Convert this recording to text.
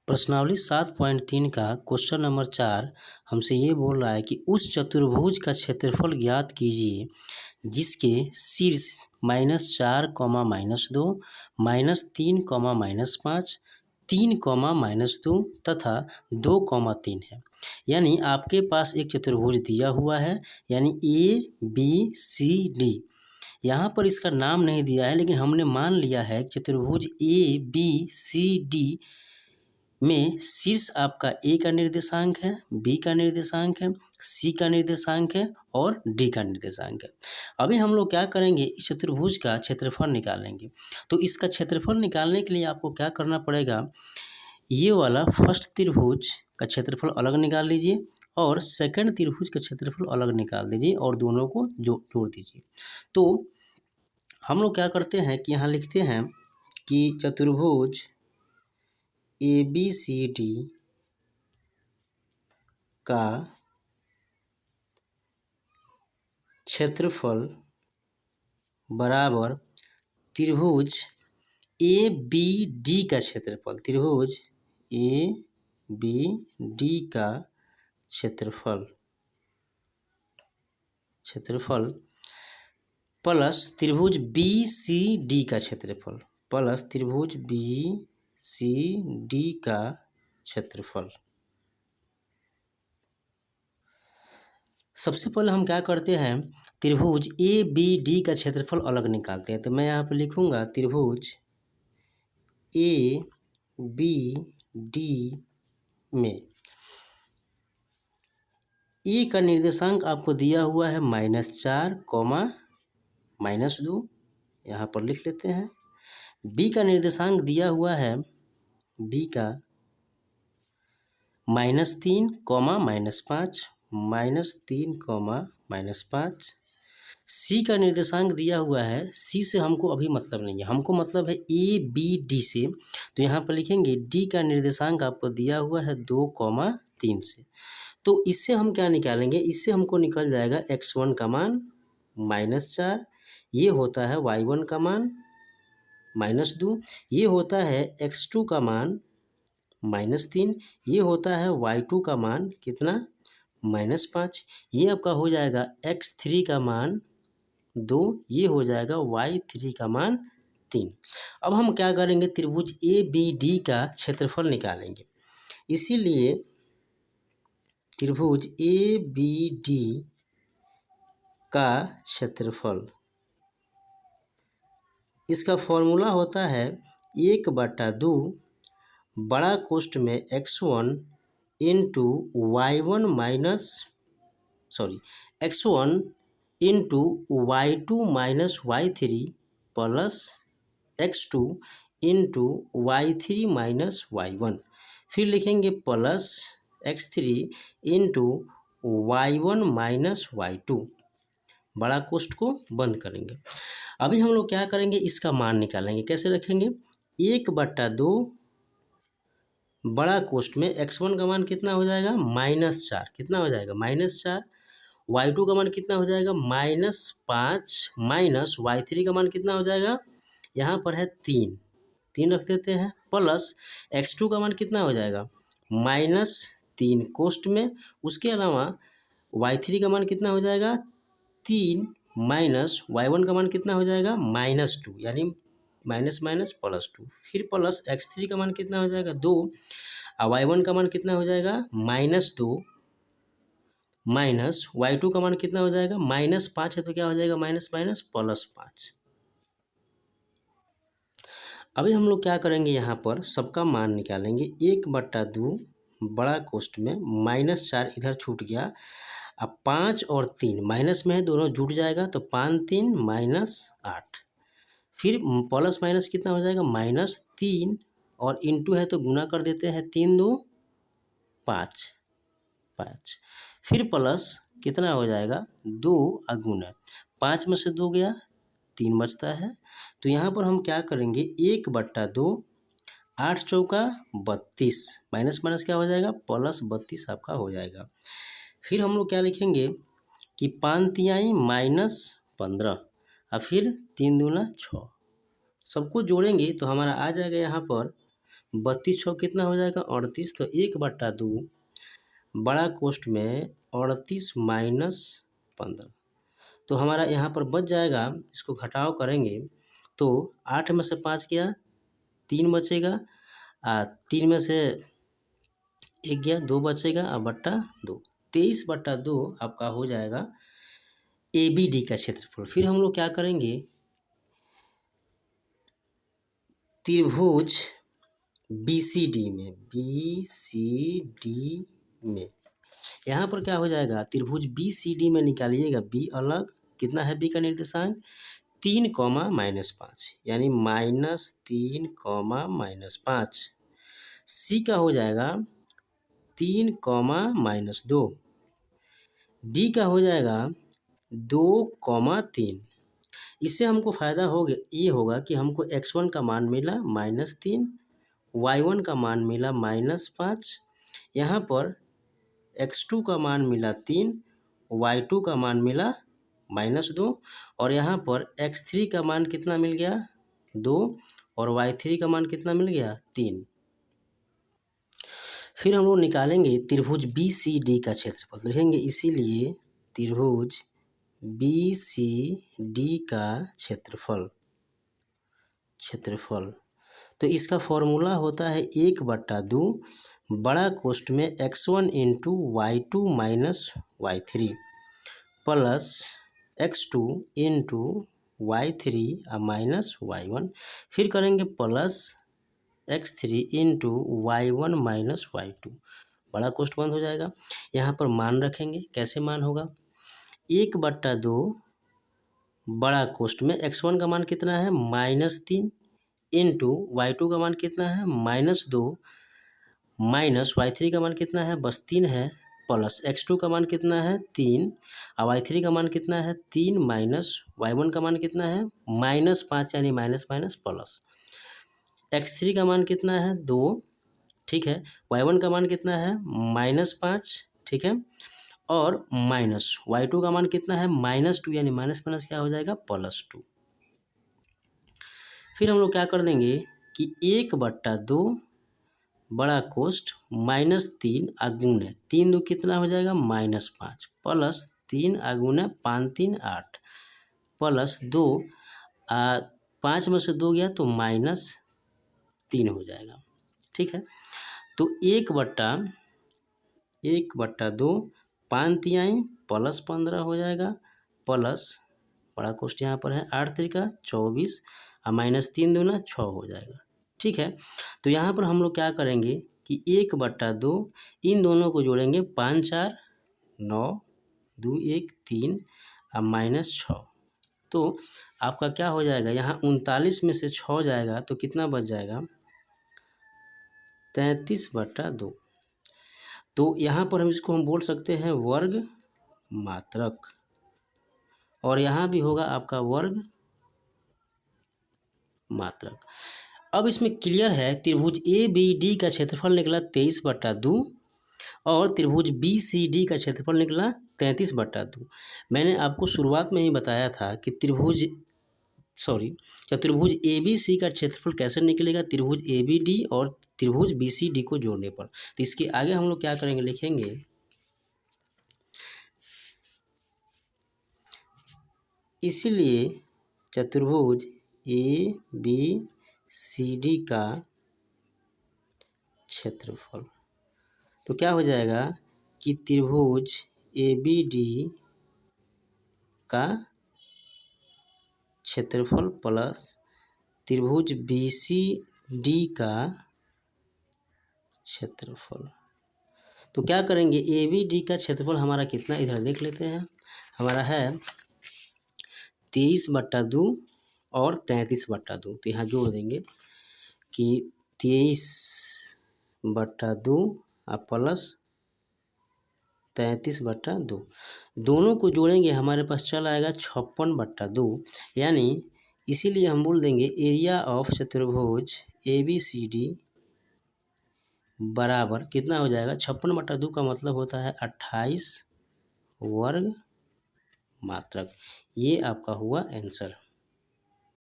प्रश्नावली 7.3 का question number 4 हमसे ये बोल रहा है कि उस चतुर्भुज का क्षेत्रफल ज्ञात कीजिए जिसके शीर्ष -4, -2, -3, -5, 3, -2 तथा 2, 3 है। यानी आपके पास एक चतुर्भुज दिया हुआ है, यानी ABCD। यहाँ पर इसका नाम नहीं दिया है, लेकिन हमने मान लिया है चतुर्भुज ABCD में शीर्ष आपका A का निर्देशांक है, B का निर्देशांक है, C का निर्देशांक है और D का निर्देशांक है। अभी हम लोग क्या करेंगे, इस चतुर्भुज का क्षेत्रफल निकालेंगे। तो इसका क्षेत्रफल निकालने के लिए आपको क्या करना पड़ेगा, ये वाला फर्स्ट त्रिभुज का क्षेत्रफल अलग निकाल लीजिए और सेकंड त्रिभुज का क्षेत्रफल अलग निकाल दीजिए और दोनों को जोड़ दीजिए। तो हम लोग क्या करते हैं कि यहाँ लिखते हैं कि चतुर्भुज ABCD का क्षेत्रफल बराबर त्रिभुज ABD का क्षेत्रफल, त्रिभुज ABD का क्षेत्रफल प्लस त्रिभुज BCD का क्षेत्रफल प्लस त्रिभुज BCD का क्षेत्रफल। सबसे पहले हम क्या करते हैं, त्रिभुज ABD का क्षेत्रफल अलग निकालते हैं। तो मैं यहाँ पर लिखूँगा त्रिभुज ABD में A का निर्देशांक आपको दिया हुआ है -4, -2, यहाँ पर लिख लेते हैं। B का निर्देशांक दिया हुआ है, B का -3, -5, -3, -5। C का निर्देशांक दिया हुआ है, C से हमको अभी मतलब नहीं है, हमको मतलब है ABD से। तो यहाँ पर लिखेंगे D का निर्देशांक आपको दिया हुआ है 2, 3 से। तो इससे हम क्या निकालेंगे, इससे हमको निकल जाएगा x1 का मान -4, ये होता है y1 का मान -2, ये होता है x2 का मान -3, ये होता है y2 का मान कितना -5, ये आपका हो जाएगा x3 का मान 2, ये हो जाएगा y3 का मान 3। अब हम क्या करेंगे, त्रिभुज ABD का क्षेत्रफल निकालेंगे। इसीलिए त्रिभुज ABD का क्षेत्रफल, इसका फॉर्मूला होता है 1/2 बड़ा कोष्ठ में x1 into x1 into y2 minus y3 plus x2 into y3 minus y1, फिर लिखेंगे plus x3 into y1 minus y2। बड़ा कोष्ठ को बंद करेंगे। अभी हम लोग क्या करेंगे, इसका मान निकालेंगे। कैसे रखेंगे, 1/2 बड़ा कोष्ठ में x1 का मान कितना हो जाएगा -4, कितना हो जाएगा -4, y2 का मान कितना हो जाएगा -5, माइनस y3 का मान कितना हो जाएगा, यहाँ पर है 3 रख देते हैं, प्लस x2 का मान कितना हो जाएगा -3 कोष्ठ में। उसके अलावा y3 का मान कितना हो जाएगा 3, माइनस y1 का मान कितना हो जाएगा -2, यानी -+2, फिर प्लस x3 का मान कितना हो जाएगा 2 और y1 का मान कितना हो जाएगा -2, माइनस y2 का मान कितना हो जाएगा -5 है, तो क्या हो जाएगा +5। अभी हम लोग क्या करेंगे, यहाँ पर सबका मान निकालेंगे। 1/2 बड़ा कोष्ठ में -4 इधर छूट गया, अब 5 और 3 माइनस में है, दोनों जुड़ जाएगा, तो 5, 3 -8, फिर प्लस माइनस कितना हो जाएगा -3 और इंटू है तो गुना कर देते हैं, 3, 2, 5, फिर प्लस कितना हो जाएगा 2 गुना 5 में से 2 गया 3 बचता है। तो यहाँ पर हम क्या करेंगे, 1/2 8 चौका 32, माइनस माइनस क्या हो जाएगा +32 आपका हो जाएगा। फिर हम लोग क्या लिखेंगे कि 5 तिहाई -15 और फिर 3 दूना 6, सबको जोड़ेंगे तो हमारा आ जाएगा यहाँ पर 32 छः कितना हो जाएगा 38, तो 1/2 बड़ा कोष्ठ में 38 माइनस 15, तो हमारा यहाँ पर बच जाएगा, इसको घटाव करेंगे तो 8 में से 5 गया 3 बचेगा, 3 में से 1 गया 2 बचेगा और बट्टा 2, 23/2 आपका हो जाएगा ABD का क्षेत्रफल। फिर हम लोग क्या करेंगे, त्रिभुज BCD में यहाँ पर क्या हो जाएगा, त्रिभुज BCD में निकालिएगा, B अलग, कितना है B का निर्देशांक 3, -5, यानी -3, -5। C का हो जाएगा 3, -2। D का हो जाएगा 2, 3। इससे हमको फ़ायदा ये होगा कि हमको x1 का मान मिला -3, y1 का मान मिला -5, यहाँ पर x2 का मान मिला 3, y2 का मान मिला -2, और यहाँ पर x3 का मान कितना मिल गया 2, और y3 का मान कितना मिल गया 3। फिर हम लोग निकालेंगे त्रिभुज BCD का क्षेत्रफल, लिखेंगे इसीलिए त्रिभुज BCD का क्षेत्रफल तो इसका फॉर्मूला होता है 1/2 बड़ा कोष्ठ में x1 into y2 minus y3 plus x2 into y3 minus y1, फिर करेंगे plus x3 into y1 minus y2, बड़ा कोष्ठ बंद हो जाएगा। यहाँ पर मान रखेंगे, कैसे मान होगा, 1/2 बड़ा कोष्ठ में x1 का मान कितना है -3 इंटू y2 का मान कितना है -2 माइनस y3 का मान कितना है बस 3 है, प्लस x2 का मान कितना है 3 और y3 का मान कितना है 3 माइनस y1 का मान कितना है -5, यानी माइनस माइनस प्लस, x3 का मान कितना है 2, ठीक है, y1 का मान कितना है -5, ठीक है, और माइनस y2 का मान कितना है -2, यानी माइनस माइनस क्या हो जाएगा +2। फिर हम लोग क्या कर देंगे कि 1/2 बड़ा कोष्ठ -3 अगुण है, 3 2 कितना हो जाएगा -5, प्लस 3 अगुण 5 3 8 प्लस 2, 5 में से 2 गया तो -3 हो जाएगा, ठीक है। तो 1/2 5 तिहाई प्लस 15 हो जाएगा, प्लस बड़ा कोष्ठ यहाँ पर है 8 3 24 और -3 दूना 6 हो जाएगा, ठीक है। तो यहाँ पर हम लोग क्या करेंगे कि 1/2 इन दोनों को जोड़ेंगे, 5 4 9 2 1 3 और -6, तो आपका क्या हो जाएगा, यहाँ 39 में से 6 जाएगा तो कितना बच जाएगा 33/2। तो यहाँ पर इसको हम बोल सकते हैं वर्ग मात्रक, और यहाँ भी होगा आपका वर्ग मात्रक। अब इसमें क्लियर है, त्रिभुज ABD का क्षेत्रफल निकला 23/2 और त्रिभुज BCD का क्षेत्रफल निकला 33/2। मैंने आपको शुरुआत में ही बताया था कि त्रिभुज ABC का क्षेत्रफल कैसे निकलेगा, त्रिभुज ABD और त्रिभुज BCD को जोड़ने पर। तो इसके आगे हम लोग क्या करेंगे, लिखेंगे इसीलिए चतुर्भुज ABCD का क्षेत्रफल, तो क्या हो जाएगा कि त्रिभुज ABD का क्षेत्रफल प्लस त्रिभुज BCD का क्षेत्रफल। तो क्या करेंगे, ABD का क्षेत्रफल हमारा कितना, इधर देख लेते हैं, हमारा है 23/2 और 33/2, तो यहाँ जोड़ देंगे कि 23/2 प्लस 33/2, दोनों को जोड़ेंगे हमारे पास चल आएगा 56/2, यानी इसीलिए हम बोल देंगे एरिया ऑफ चतुर्भुज ABCD बराबर कितना हो जाएगा, 56/2 का मतलब होता है 28 वर्ग मात्रक। ये आपका हुआ आंसर।